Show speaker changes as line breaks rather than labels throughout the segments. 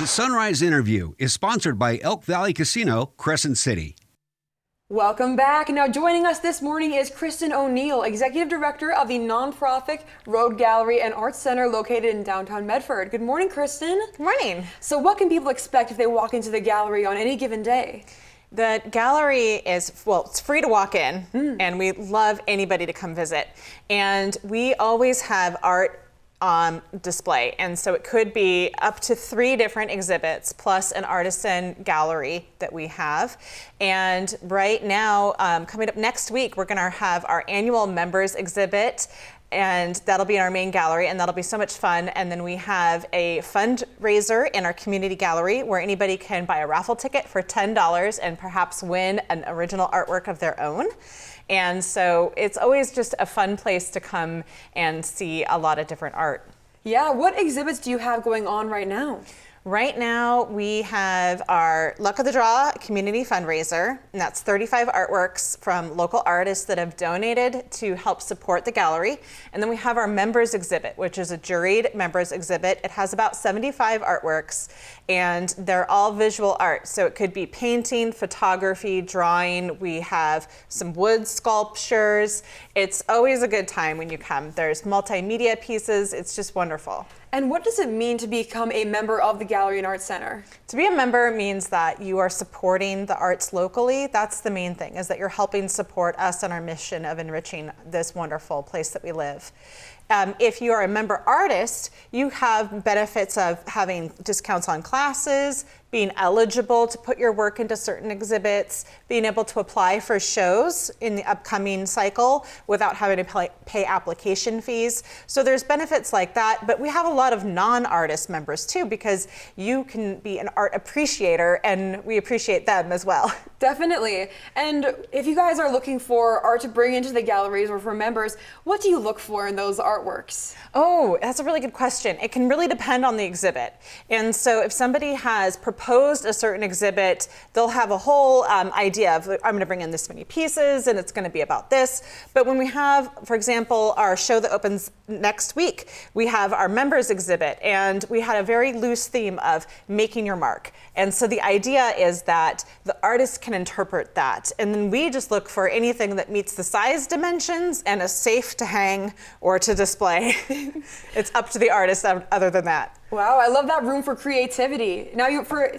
The Sunrise Interview is sponsored by Elk Valley Casino, Crescent City.
Welcome back. Now joining us this morning is Kristen O'Neill, Executive Director of the nonprofit Road Gallery and Arts Center located in downtown Medford. Good morning, Kristen.
Good morning.
So what can people expect if they walk into the gallery on any given day?
The gallery is, well, it's free to walk in, and we love anybody to come visit. And we always have art display, and so it could be up to 3 different exhibits plus an artisan gallery that we have. And right now, coming up next week, we're going to have our annual members exhibit, and that'll be in our main gallery, and that'll be so much fun. And then we have a fundraiser in our community gallery where anybody can buy a raffle ticket for $10 and perhaps win an original artwork of their own. And so it's always just a fun place to come and see a lot of different art.
Yeah, what exhibits do you have going on right now?
Right now we have our Luck of the Draw community fundraiser, and that's 35 artworks from local artists that have donated to help support the gallery. And then we have our members exhibit, which is a juried members exhibit. It has about 75 artworks, and they're all visual art. So it could be painting, photography, drawing. We have some wood sculptures. It's always a good time when you come. There's multimedia pieces. It's just wonderful.
And what does it mean to become a member of the Gallery and Arts Center?
To be a member means that you are supporting the arts locally. That's the main thing, is that you're helping support us in our mission of enriching this wonderful place that we live. If you are a member artist, you have benefits of having discounts on classes, being eligible to put your work into certain exhibits, being able to apply for shows in the upcoming cycle without having to pay application fees. So there's benefits like that, but we have a lot of non-artist members too, because you can be an art appreciator and we appreciate them as well.
Definitely. And if you guys are looking for art to bring into the galleries or for members, what do you look for in those artworks?
Oh, that's a really good question. It can really depend on the exhibit. And so if somebody has proposed a certain exhibit, they'll have a whole idea of, I'm going to bring in this many pieces and it's going to be about this. But when we have, for example, our show that opens next week, we have our members exhibit, and we had a very loose theme of making your mark. And so the idea is that the artist can interpret that. And then we just look for anything that meets the size dimensions and is safe to hang or to display. It's up to the artist other than that.
Wow, I love that room for creativity. Now,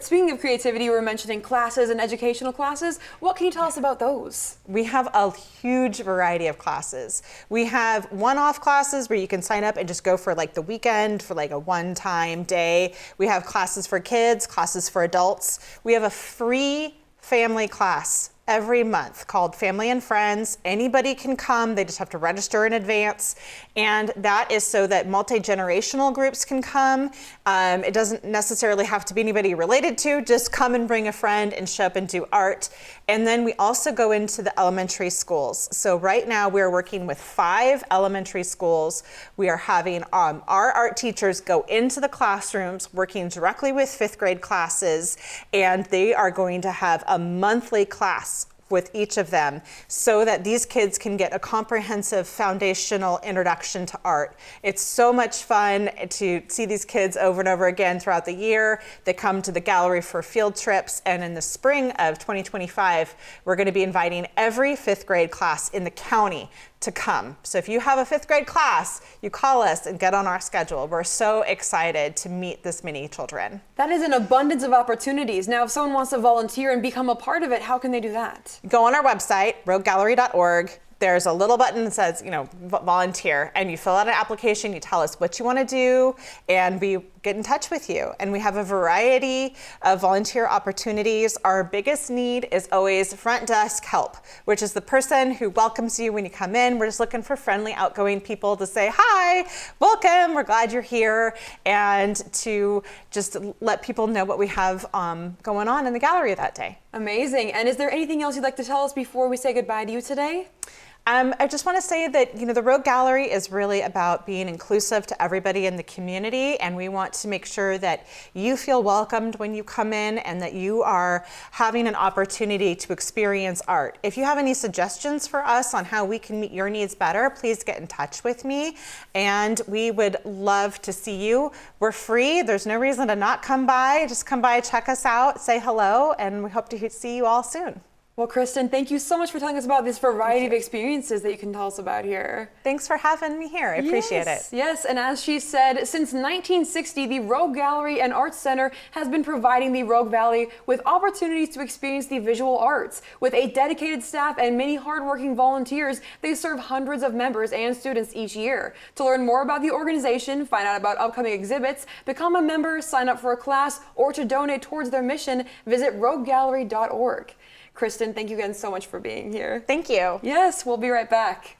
speaking of creativity, you were mentioning classes and educational classes. What can you tell us about those?
We have a huge variety of classes. We have one-off classes where you can sign up and just go for like the weekend, for like a one-time day. We have classes for kids, classes for adults. We have a free family class every month called Family and Friends. Anybody can come, they just have to register in advance. And that is so that multi-generational groups can come. It doesn't necessarily have to be anybody related to, just come and bring a friend and show up and do art. And then we also go into the elementary schools. So right now we're working with 5 elementary schools. We are having our art teachers go into the classrooms, working directly with 5th grade classes, and they are going to have a monthly class with each of them so that these kids can get a comprehensive foundational introduction to art. It's so much fun to see these kids over and over again throughout the year. They come to the gallery for field trips, and in the spring of 2025, we're going to be inviting every 5th grade class in the county to come. So if you have a 5th grade class, you call us and get on our schedule. We're so excited to meet this many children.
That is an abundance of opportunities. Now, if someone wants to volunteer and become a part of it, how can they do that?
Go on our website, roguegallery.org. There's a little button that says, volunteer, and you fill out an application, you tell us what you want to do, and we get in touch with you. And we have a variety of volunteer opportunities. Our biggest need is always front desk help, which is the person who welcomes you when you come in. We're just looking for friendly, outgoing people to say, hi, welcome, we're glad you're here, and to just let people know what we have going on in the gallery that day.
Amazing. And is there anything else you'd like to tell us before we say goodbye to you today?
I just want to say that, the Rogue Gallery is really about being inclusive to everybody in the community, and we want to make sure that you feel welcomed when you come in and that you are having an opportunity to experience art. If you have any suggestions for us on how we can meet your needs better, please get in touch with me, and we would love to see you. We're free. There's no reason to not come by. Just come by, check us out, say hello, and we hope to see you all soon.
Well, Kristen, thank you so much for telling us about this variety of experiences that you can tell us about here.
Thanks for having me here. I appreciate it.
Yes, and as she said, since 1960, the Rogue Gallery and Arts Center has been providing the Rogue Valley with opportunities to experience the visual arts. With a dedicated staff and many hardworking volunteers, they serve hundreds of members and students each year. To learn more about the organization, find out about upcoming exhibits, become a member, sign up for a class, or to donate towards their mission, visit roguegallery.org. Kristen, thank you again so much for being here.
Thank you.
Yes, we'll be right back.